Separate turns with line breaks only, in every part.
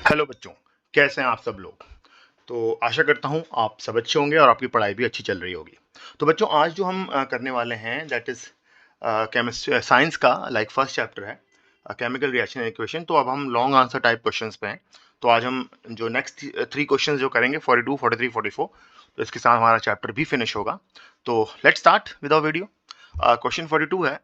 Hello बच्चों, कैसे हैं आप सब लोग। तो आशा करता हूं आप सब अच्छे होंगे और आपकी पढ़ाई भी अच्छी चल रही होगी। तो बच्चों, आज जो हम करने वाले हैं दैट इज केमिस्ट्री साइंस का लाइक फर्स्ट चैप्टर है केमिकल रिएक्शन इक्वेशन। तो अब हम लॉन्ग आंसर टाइप क्वेश्चंस पे हैं। तो आज हम जो नेक्स्ट 3 क्वेश्चंस जो करेंगे 42, 43, 44, तो इसके साथ हमारा चैप्टर भी फिनिश होगा। तो let's start with our video. Question 42 है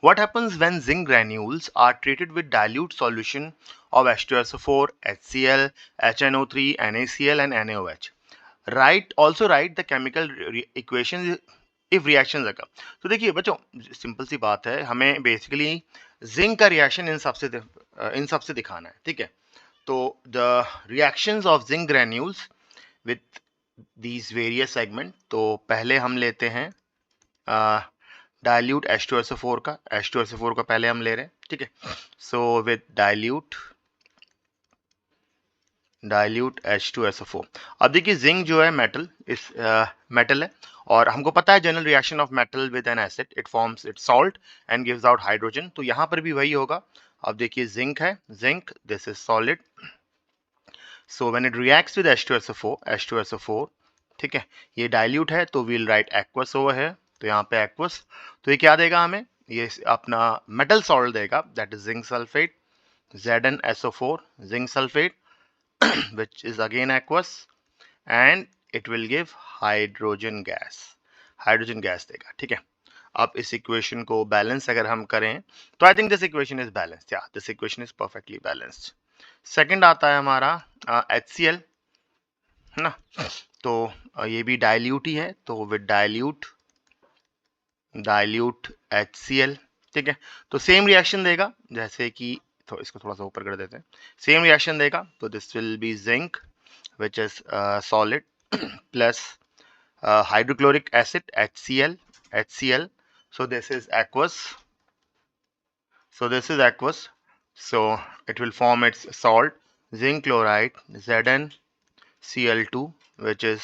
what happens when zinc granules are treated with dilute solution of H2SO4, HCl, HNO3, NaCl and NaOH. Write the chemical equations if reactions occur. तो देखिए बच्चों, simple सी बात है, हमें basically zinc का reaction in सबसे दिखाना है, ठीक है। तो the reactions of zinc granules with these various segment. तो पहले हम लेते हैं डाइल्यूट H2SO4 का। H2SO4 का पहले हम ले रहे हैं, ठीक है। So with dilute H2SO4। अब देखिए जिंक जो है मेटल इस मेटल है, और हमको पता है general reaction of metal with N acid it forms it salt and gives out hydrogen. तो यहाँ पर भी वही होगा। अब देखिए जिंक है, zinc this is solid. So when it reacts with H2SO4, ठीक है, ये डाइल्यूट है तो वील राइट एक्वस ओवर है। तो यहाँ पे एक्वस, तो ये क्या देगा हमें, ये अपना मेटल सॉल्ट देगा that is zinc sulphate ZnSO4 zinc sulphate which is again aqueous and it will give hydrogen gas देगा, ठीक है। अब इस इक्वेशन को बैलेंस अगर हम करें तो I think this equation is balanced, या this equation is perfectly balanced. Second आता है हमारा HCl, है ना। तो ये भी डाइल्यूट ही है, तो विद डाइल्यूट HCl, ठीक है। तो सेम रिएक्शन देगा जैसे कि, तो इसको थोड़ा सा ऊपर कर देते हैं, सेम रिएक्शन देगा। तो this will be zinc which is solid plus hydrochloric acid HCl. So this is aqueous. So it will form its salt zinc chloride ZnCl2 which is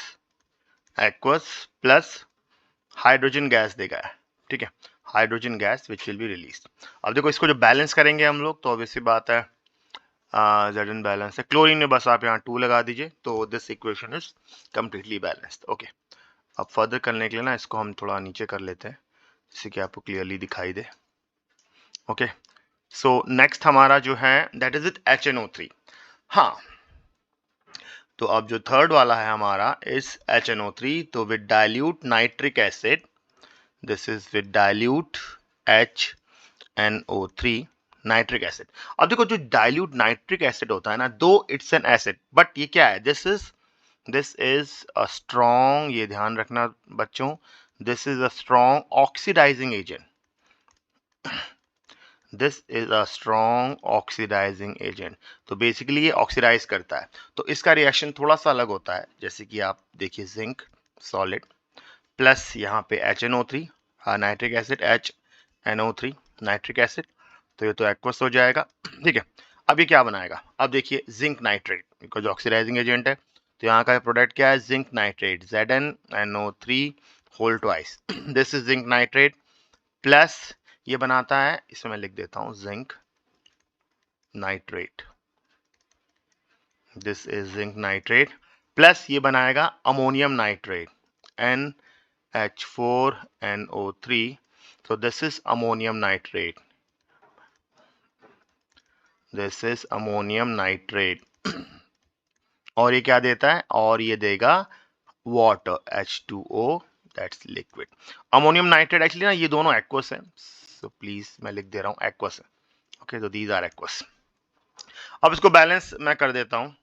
aqueous plus hydrogen gas देगा है, ठीक है, hydrogen gas which will be release. अब देखो इसको जो balance करेंगे हम लोग, तो ऑब्वियसली बात है Zn बैलेंस है, क्लोरीन में बस आप यहाँ 2 लगा दीजिए, तो this equation is completely balanced. Okay, अब फर्दर करने के लिए ना इसको हम थोड़ा नीचे कर लेते हैं जिससे कि आपको क्लियरली दिखाई दे। ओके, सो नेक्स्ट हमारा जो है दैट इज विद HNO3। हाँ, तो अब जो थर्ड वाला है हमारा इस HNO3, तो with dilute nitric acid, this is with dilute HNO3 nitric acid. अब देखो जो डाइल्यूट नाइट्रिक एसिड होता है ना, दो इट्स एन एसिड, बट ये क्या है, दिस इज अ स्ट्रॉन्ग, ये ध्यान रखना बच्चों, this is a strong oxidising agent. This is a strong oxidising agent. तो बेसिकली ये ऑक्सीडाइज करता है। तो इसका रिएक्शन थोड़ा सा अलग होता है, जैसे कि आप देखिए जिंक सॉलिड प्लस यहाँ पे HNO3 nitric acid HNO3 nitric acid, तो ये तो एक्वस हो जाएगा, ठीक है। अब ये क्या बनाएगा, अब देखिए zinc nitrate, because oxidising agent है, तो यहाँ का प्रोडक्ट क्या है, zinc nitrate ZnNO3 whole twice this is zinc nitrate plus ये बनाता है, इसमें मैं लिख देता हूँ zinc nitrate, this is zinc nitrate plus ये बनाएगा ammonium nitrate NH4NO3, so this is ammonium nitrate, this is ammonium nitrate और ये क्या देता है, और ये देगा water H2O, that's liquid. Ammonium nitrate actually ना ये दोनों एक्वस है, सो प्लीज मैं लिख दे रहा हूँ एक्वस है। ओके, तो दीज आर एक्वस। अब इसको बैलेंस मैं कर देता हूँ।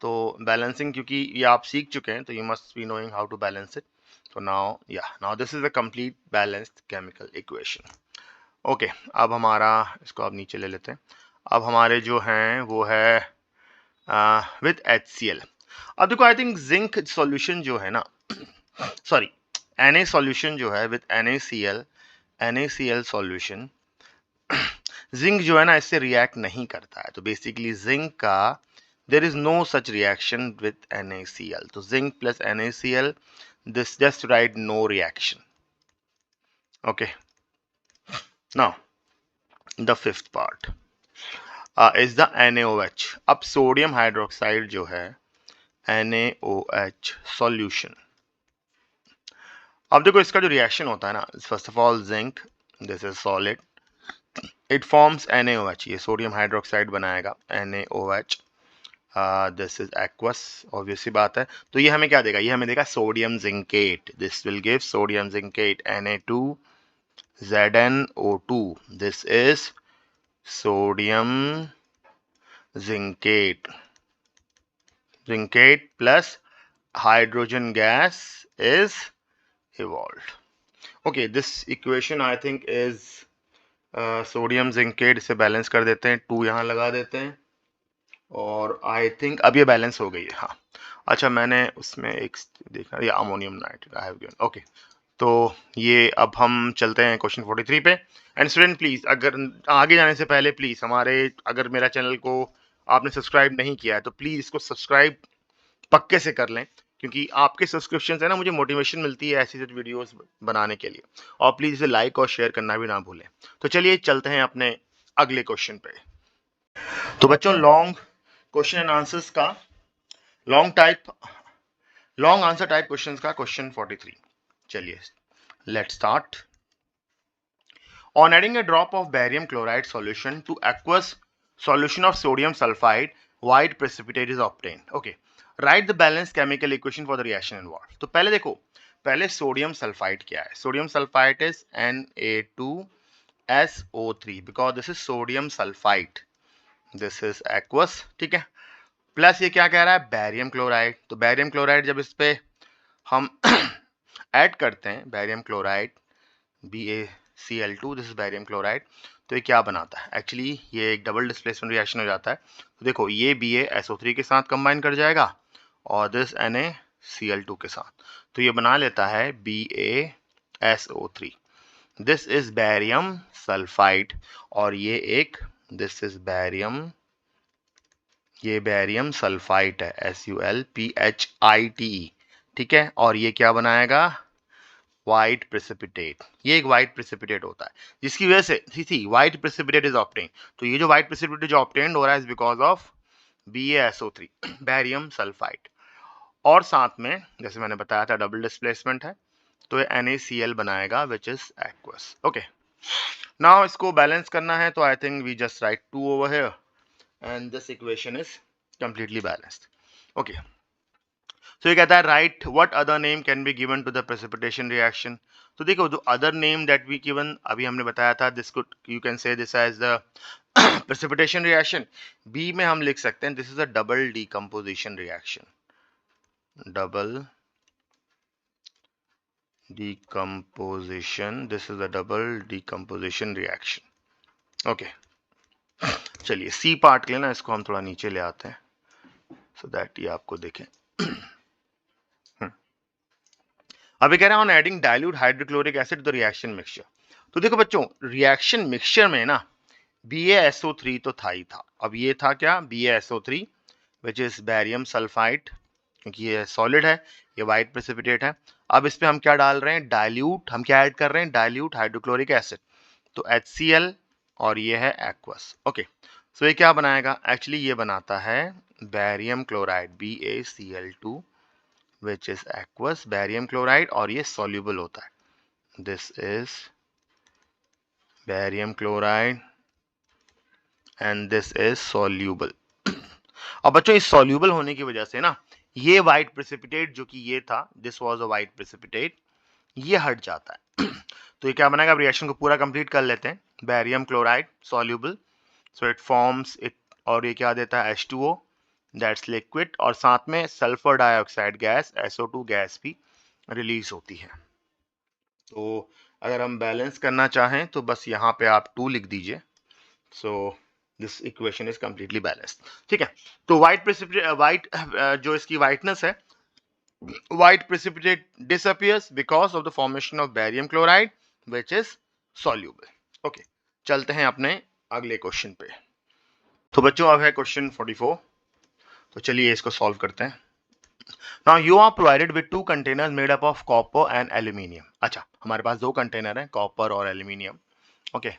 तो बैलेंसिंग, क्योंकि ये आप सीख चुके हैं, तो you must be knowing how to balance it. तो now this is a complete balanced chemical equation. Okay, अब हमारा, इसको आप नीचे ले लेते हैं। अब हमारे जो हैं वो है विद HCl। अब देखो आई थिंक जिंक सॉल्यूशन जो है ना, सॉरी Na सॉल्यूशन जो है विद NaCl सॉल्यूशन, जिंक जो है ना इससे रिएक्ट नहीं करता है। तो बेसिकली जिंक का there is no such reaction with NaCl. So zinc plus NaCl, this just write no reaction. Okay. Now the fifth part. Is the NaOH। अब सोडियम हाइड्रोक्साइड जो है NaOH सॉल्यूशन, अब देखो इसका जो रिएक्शन होता है ना, first of all zinc, this is solid, it forms NaOH, ये सोडियम हाइड्रोक्साइड बनाएगा NaOH, this is aqueous, obvious सी बात है। तो ये हमें क्या देगा, ये हमें देगा sodium zincate, this will give sodium zincate Na2ZnO2, this is sodium zincate plus hydrogen gas is evolved. Okay, this equation I think is sodium zincate, इसे बैलेंस कर देते हैं, 2 यहाँ लगा देते हैं और आई थिंक अब ये बैलेंस हो गई है। हाँ अच्छा, मैंने उसमें एक देखा, ये ammonium nitrate I have given. Okay, तो ये अब हम चलते हैं क्वेश्चन 43 पे। एंड स्टूडेंट प्लीज, अगर आगे जाने से पहले प्लीज हमारे, अगर मेरा चैनल को आपने सब्सक्राइब नहीं किया है तो प्लीज इसको सब्सक्राइब पक्के से कर लें, क्योंकि आपके सब्सक्रिप्शन से ना मुझे मोटिवेशन मिलती है ऐसी वीडियोस बनाने के लिए। और प्लीज इसे लाइक और शेयर करना भी ना भूलें। तो चलिए चलते हैं अपने अगले क्वेश्चन पे। तो बच्चों, लॉन्ग क्वेश्चन एंड आंसर्स का, लॉन्ग आंसर टाइप क्वेश्चंस का क्वेश्चन 43। चलिए let's start. On adding a drop of barium chloride solution to aqueous solution of sodium sulfide, white precipitate is obtained. Okay, write the balanced chemical equation for the reaction involved. तो पहले देखो, पहले sodium sulphide क्या है, sodium sulphide is Na2SO3 because this is sodium sulfite, this is aqueous, ठीक है। Plus ये क्या कह रहा है, बैरियम क्लोराइड। तो बैरियम क्लोराइड जब इस पे हम ऐड करते हैं, barium chloride BaCl2, this is barium chloride, तो ये क्या बनाता है, एक्चुअली ये एक डबल डिस्प्लेसमेंट रिएक्शन हो जाता है। तो देखो ये BaSO3 के साथ कंबाइन कर जाएगा और दिस NaCl2 के साथ, तो ये बना लेता है BaSO3, this is barium sulphide, और ये एक, दिस इज बैरियम, ये बैरियम सल्फाइड है SULPHITE, ठीक है। और ये क्या बनाएगा, व्हाइट प्रेसिपिटेट, ये एक व्हाइट प्रेसिपिटेट होता है जिसकी वजह से थी व्हाइट प्रेसिपिटेट इज ऑब्टेन। तो ये जो व्हाइट प्रेसिपिटेट जो ऑब्टेन हो रहा है is because of BaSO3 barium sulphide, और साथ में जैसे मैंने बताया था डबल डिस्प्लेसमेंट है, तो ये NaCl बनाएगा which is aqueous. Okay, now इसको बैलेंस करना है, तो I think we just write 2 over here and this equation is completely balanced. Okay, तो ये कहता है right what other name can be given to the precipitation reaction. तो देखो जो other name that we given, अभी हमने बताया था, this could you can say this as the precipitation reaction. B में हम लिख सकते हैं this is a double decomposition reaction, double decomposition, this is a double decomposition reaction. Okay, चलिए सी पार्ट के लिए ना इसको हम थोड़ा नीचे ले आते हैं सो दैट ये आपको देखें। अभी कह रहे हैं on adding dilute hydrochloric acid the reaction mixture. तो देखो बच्चों, रिएक्शन मिक्सचर में ना BaSO3 तो था ही था, अब ये था क्या, BaSO3 which is barium sulphide, क्योंकि ये सॉलिड है, ये व्हाइट प्रेसिपिटेट है। अब इस पे हम क्या डाल रहे हैं, डाइल्यूट, हम क्या ऐड कर रहे हैं, डाइल्यूट हाइड्रोक्लोरिक एसिड, तो HCl, और ये है एक्वस। ओके, सो ये क्या बनाएगा, एक्चुअली ये बनाता है barium chloride BaCl2 which is aqueous barium chloride, और ये soluble होता है, this is barium chloride and this is soluble। अब बच्चों इस soluble होने की वजह से ना ये white precipitate जो कि ये था, this was a white precipitate, ये हट जाता है। तो ये क्या बनाएगा, रिएक्शन को पूरा कंप्लीट कर लेते हैं, barium chloride soluble, so it forms it, और ये क्या देता है H2O, दैट्स लिक्विड, और साथ में sulphur dioxide gas SO2 gas भी रिलीज होती है। तो अगर हम बैलेंस करना चाहें तो बस यहाँ पे आप 2 लिख दीजिए, so this equation is completely balanced, ठीक है। तो व्हाइट प्रेसिपिटेट, व्हाइट जो इसकी व्हाइटनेस है, white precipitate disappears because of the formation of barium chloride which is soluble. Okay, चलते हैं अपने अगले क्वेश्चन पे। तो बच्चों अब है क्वेश्चन 44, तो चलिए इसको सॉल्व करते हैं। Now you are provided with 2 containers made up of copper and aluminium। अच्छा, हमारे पास 2 कंटेनर हैं, कॉपर और aluminium. Okay,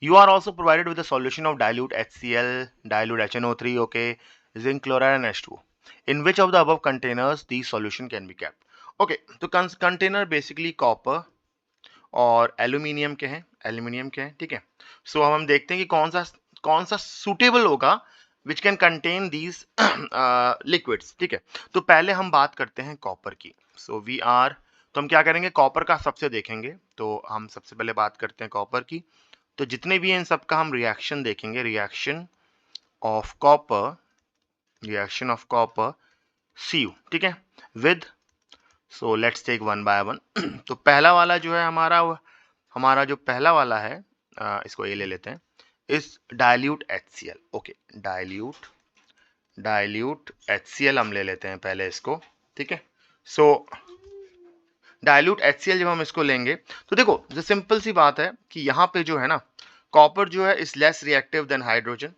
You are also provided with a solution of dilute HCl, dilute HNO3, okay, zinc chloride and H2O. In which of the above containers these solution can be kept? Okay, तो container basically copper और aluminium के हैं, ठीक है. सो अब हम देखते हैं कि कौन सा सुटेबल होगा which can contain these liquids, ठीक है. तो पहले हम बात करते हैं कॉपर की. तो हम क्या करेंगे, कॉपर का सबसे देखेंगे. तो हम सबसे पहले बात करते हैं कॉपर की. तो जितने भी हैं इन सबका हम रिएक्शन देखेंगे. रिएक्शन ऑफ कॉपर Cu, ठीक है, with. So let's take one by one. तो पहला वाला जो है हमारा जो पहला वाला है, इसको ये ले लेते हैं, इस dilute HCl. Okay, dilute HCl हम ले लेते हैं पहले इसको, ठीक है. सो डाइल्यूट HCl जब हम इसको लेंगे तो देखो जो सिंपल सी बात है कि यहाँ पे जो है ना, कॉपर जो है is less reactive than hydrogen.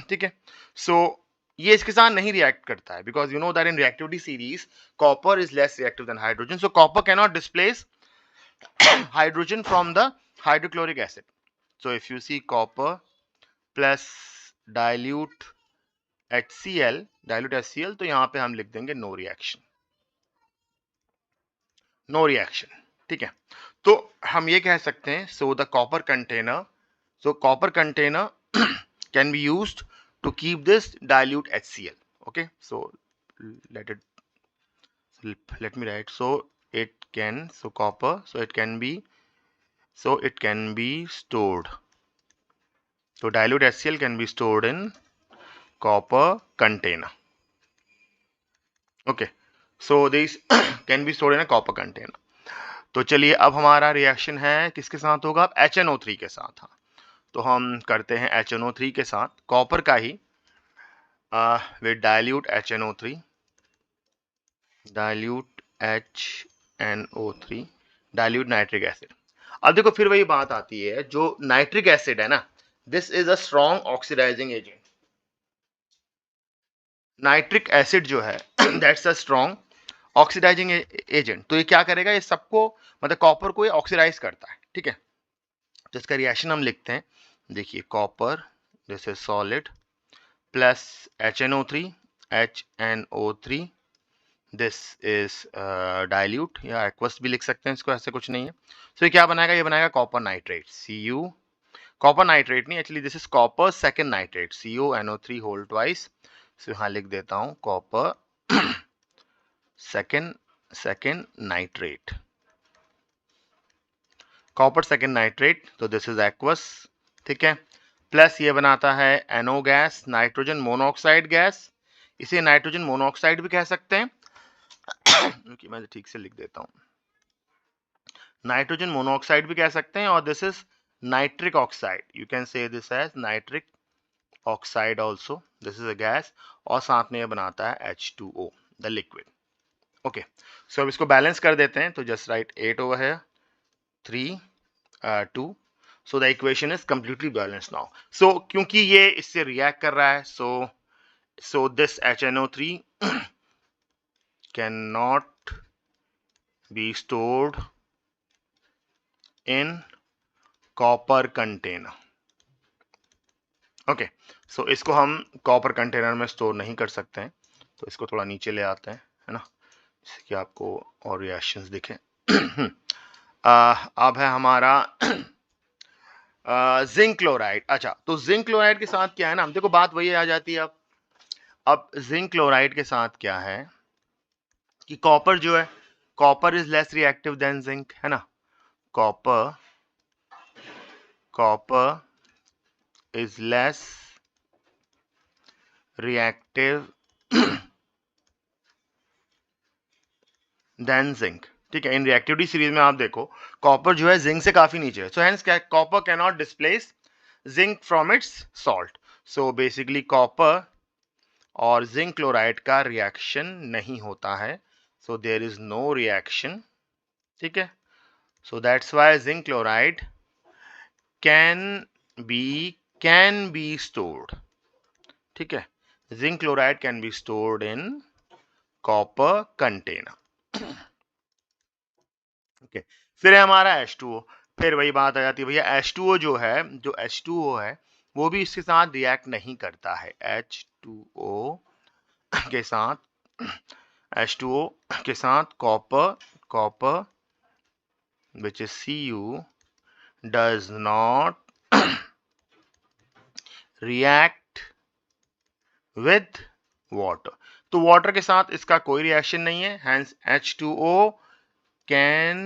ठीक है. सो ये इसके साथ नहीं रिएक्ट करता है because you know that in reactivity series copper is less reactive than hydrogen. So copper can not displace hydrogen from the hydrochloric acid. So if you see copper plus dilute HCl, तो यहां पे हम लिख देंगे no reaction, ठीक है. तो हम ये कह सकते हैं, so the copper container can be used to keep this dilute HCl. Okay, so let me write. So it can be stored. So dilute HCl can be stored in copper container. Okay, so these can be stored in a copper container. तो चलिए अब हमारा reaction है किसके साथ होगा, HNO3 के साथ. हाँ, तो हम करते हैं HNO3 के साथ कॉपर का ही with dilute HNO3, dilute nitric acid. अब देखो फिर वही बात आती है, जो नाइट्रिक एसिड है ना, this is a strong oxidising agent. Nitric acid जो है that's a strong oxidising agent. तो ये क्या करेगा, ये सबको मतलब कॉपर को ये ऑक्सीडाइज करता है, ठीक है. तो इसका रिएक्शन हम लिखते हैं. देखिए copper, this is solid, plus HNO3, this is dilute या एक्वस भी लिख सकते हैं इसको, ऐसे कुछ नहीं है. सो ये क्या बनाएगा, ये बनाएगा copper nitrate, Cu. Copper nitrate नहीं, actually this is copper second nitrate, CuNO3 whole twice. So यहाँ लिख देता हूं कॉपर सेकेंड नाइट्रेट, तो दिस इज एक्वस, ठीक है. प्लस ये बनाता है NO gas, nitrogen monoxide gas. इसे नाइट्रोजन मोनोऑक्साइड भी कह सकते हैं. मैं ठीक से लिख देता हूं, नाइट्रोजन मोनोऑक्साइड भी कह सकते हैं. और this is nitric oxide, you can say this as nitric oxide also. This is a gas. और साथ में ये बनाता है H2O, द लिक्विड. ओके, सो अब इसको बैलेंस कर देते हैं. तो जस्ट राइट 8 ओवर है 3 2. So the equation is completely balance now. So क्योंकि ये इससे रिएक्ट कर रहा है, so this HNO3 cannot be stored in copper container. Okay, so इसको हम कॉपर कंटेनर में स्टोर नहीं कर सकते हैं. तो इसको थोड़ा नीचे ले आते हैं, है ना, जिससे कि आपको और रिएक्शंस दिखें. अब है हमारा जिंक क्लोराइड. अच्छा, तो जिंक क्लोराइड के साथ क्या है ना, देखो बात वही आ जाती है. अब जिंक क्लोराइड के साथ क्या है कि कॉपर जो है, copper is less reactive then zinc, है ना. Copper is less reactive then zinc, ठीक है. इन रिएक्टिविटी सीरीज में आप देखो कॉपर जो है जिंक से काफी नीचे है. So hence copper can not displace zinc from its salt. So basically copper और जिंक क्लोराइड का रिएक्शन नहीं होता है. So there is no reaction, ठीक है. So that's why zinc chloride can be stored, ठीक है. Zinc chloride can be stored in copper container. Okay, फिर है हमारा H2O. फिर वही बात आ जाती है भैया H2O जो है, जो H2O है वो भी इसके साथ रिएक्ट नहीं करता है। H2O के साथ H2O के साथ copper which is Cu does not react with water। तो वाटर के साथ इसका कोई रिएक्शन नहीं है, hence H2O can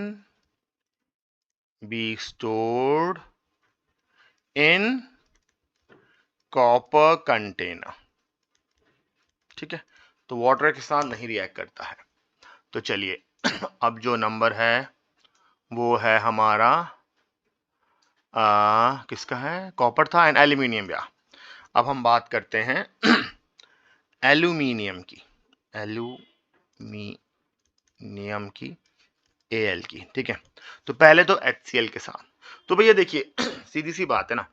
be stored in copper container। ठीक है, तो वाटर के साथ नहीं रिएक्ट करता है। तो चलिए अब जो नंबर है वो है हमारा किसका है, कॉपर था एंड एल्यूमिनियम। या अब हम बात करते हैं एल्यूमिनियम की, एल्यूमिनियम की, Al की। ठीक है, तो पहले तो HCl के साथ, तो भैया देखिए सीधी सी बात है ना,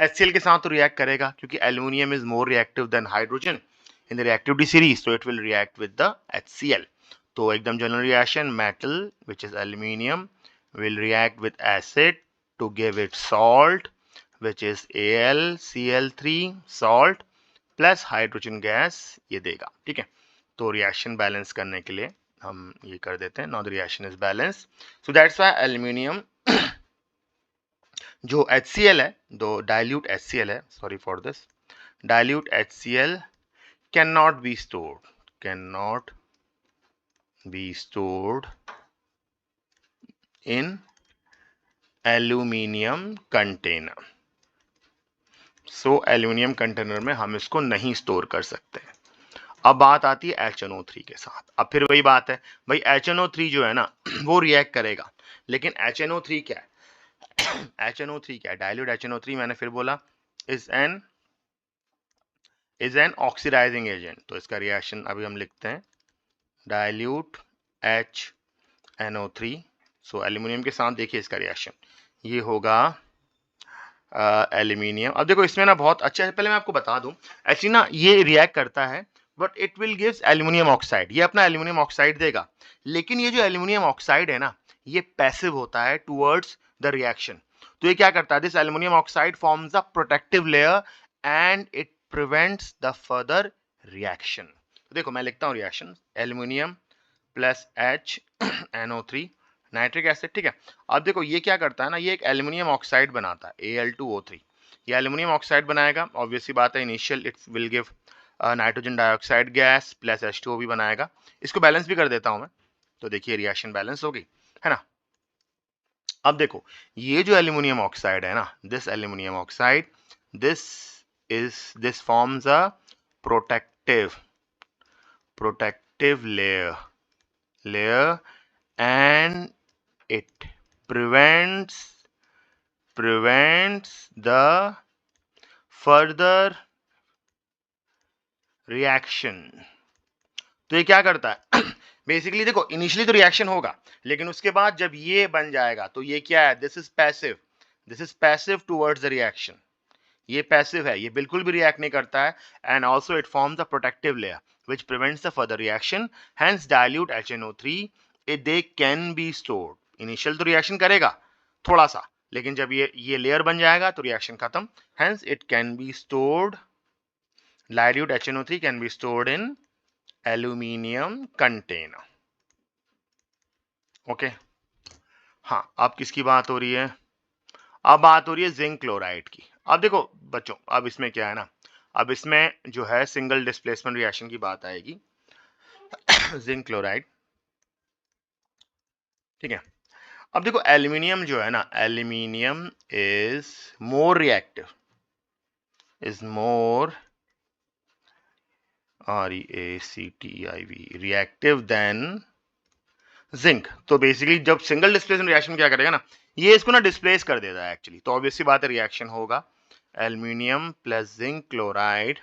HCl के साथ तो रिएक्ट करेगा क्योंकि aluminium is more reactive than hydrogen in the reactivity series, तो it will react with the HCl। तो एकदम general reaction, metal which is aluminium will react with acid to give it salt which is AlCl3 salt plus hydrogen gas ये देगा। ठीक है, तो reaction balance करने के लिए हम ये कर देते हैं, now the reaction is balance. So that's why aluminium जो HCl है, दो डाइल्यूट HCl है, sorry for this, dilute HCl cannot be stored in aluminium container. So aluminium container में हम इसको नहीं स्टोर कर सकते। अब बात आती है HNO3 के साथ। अब फिर वही बात है भाई, HNO3 जो है ना वो रिएक्ट करेगा, लेकिन HNO3 क्या है, HNO3 क्या है, डाइल्यूट HNO3 मैंने फिर बोला इज एन ऑक्सीडाइजिंग एजेंट। तो इसका रिएक्शन अभी हम लिखते हैं, डाइल्यूट HNO3। सो एल्यूमिनियम के साथ देखिए इसका रिएक्शन ये होगा एल्यूमिनियम। अब देखो इसमें ना बहुत अच्छा है, पहले मैं आपको बता दूं, एक्चुअली ना ये रिएक्ट करता है but it will gives aluminium oxide, ये अपना एल्यूमिनियम ऑक्साइड देगा, लेकिन ये जो एल्यूमिनियम ऑक्साइड है ना ये पैसिव होता है टुवर्ड्स द रिएक्शन। तो ये क्या करता है, this aluminium oxide forms a protective layer and it prevents the further reaction. तो देखो मैं लिखता हूँ reaction, aluminium plus HNO3 nitric acid. ठीक है, अब देखो ये क्या करता है ना, ये एक एल्यूमिनियम ऑक्साइड बनाता है Al2O3। ये एल्यूमिनियम ऑक्साइड बनाएगा, ऑब्वियस सी बात है, initial it will give nitrogen dioxide gas plus H2O भी बनाएगा। इसको बैलेंस भी कर देता हूं मैं, तो देखिए रिएक्शन बैलेंस हो गई है ना। अब देखो ये जो एल्यूमिनियम ऑक्साइड है ना, this aluminium oxide this forms a protective layer and it prevents the further reaction। तो ये क्या करता है बेसिकली देखो इनिशियली तो रिएक्शन होगा, लेकिन उसके बाद जब ये बन जाएगा तो ये क्या है, this is passive towards the reaction. ये पैसिव है, ये बिल्कुल भी रिएक्ट नहीं करता है, and also it forms a protective layer which prevents the further reaction, hence dilute HNO3 they can be stored। Initial तो रिएक्शन करेगा थोड़ा सा, लेकिन जब ये लेयर बन जाएगा तो रिएक्शन खत्म, hence it can be stored, dilute HNO3 can be stored in aluminium container। Okay हाँ, अब किसकी बात हो रही है, अब बात हो रही है जिंक क्लोराइड की। अब देखो बच्चों, अब इसमें क्या है ना, अब इसमें जो है सिंगल डिस्प्लेसमेंट रिएक्शन की बात आएगी जिंक क्लोराइड। ठीक है, अब देखो एल्यूमिनियम जो है ना, aluminium is more reactive, reactive than zinc. तो बेसिकली जब सिंगल डिस्प्लेसमेंट रिएक्शन क्या करेगा ना, ये इसको ना डिस्प्लेस कर देता है एक्चुअली, तो ऑब्वियसली बात है रिएक्शन होगा aluminium plus zinc chloride,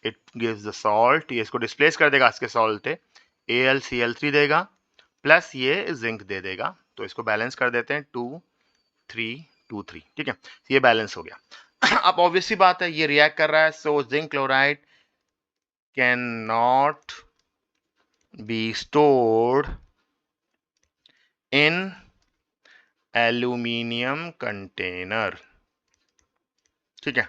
it gives the salt, ये इसको डिस्प्लेस कर देगा इसके सॉल्ट पे, AlCl3 देगा प्लस ये जिंक दे देगा, तो इसको बैलेंस कर देते हैं 2 3 2 3। ठीक है, ये बैलेंस हो गया अब ऑब्वियस सी बात है ये रिएक्ट कर रहा है, so zinc chloride can not be stored in aluminium container. ठीक है,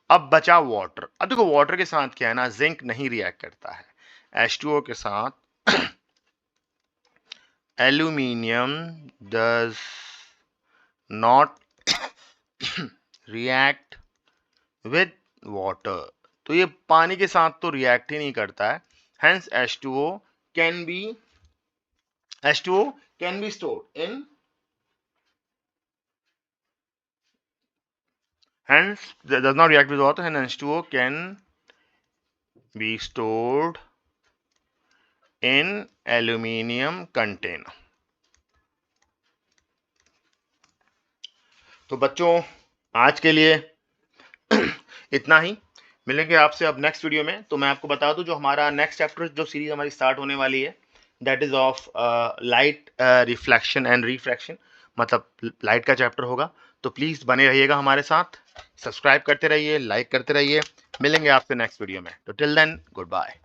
अब बचा वाटर। अब देखो वाटर के साथ क्या है ना, जिंक नहीं रिएक्ट करता है। H2O के साथ aluminium does not react with water, तो ये पानी के साथ तो रिएक्ट ही नहीं करता है। Hence H2O can be stored in, hence does not react with water, and H2O can be stored in aluminium container। तो बच्चों आज के लिए इतना ही, मिलेंगे आपसे अब नेक्स्ट वीडियो में। तो मैं आपको बता दूं जो हमारा नेक्स्ट चैप्टर जो सीरीज हमारी स्टार्ट होने वाली है, that is of light reflection and refraction, मतलब लाइट का चैप्टर होगा। तो प्लीज बने रहिएगा हमारे साथ, सब्सक्राइब करते रहिए, लाइक करते रहिए। मिलेंगे आपसे नेक्स्ट वीडियो में। तो टिल देन गुड बाय।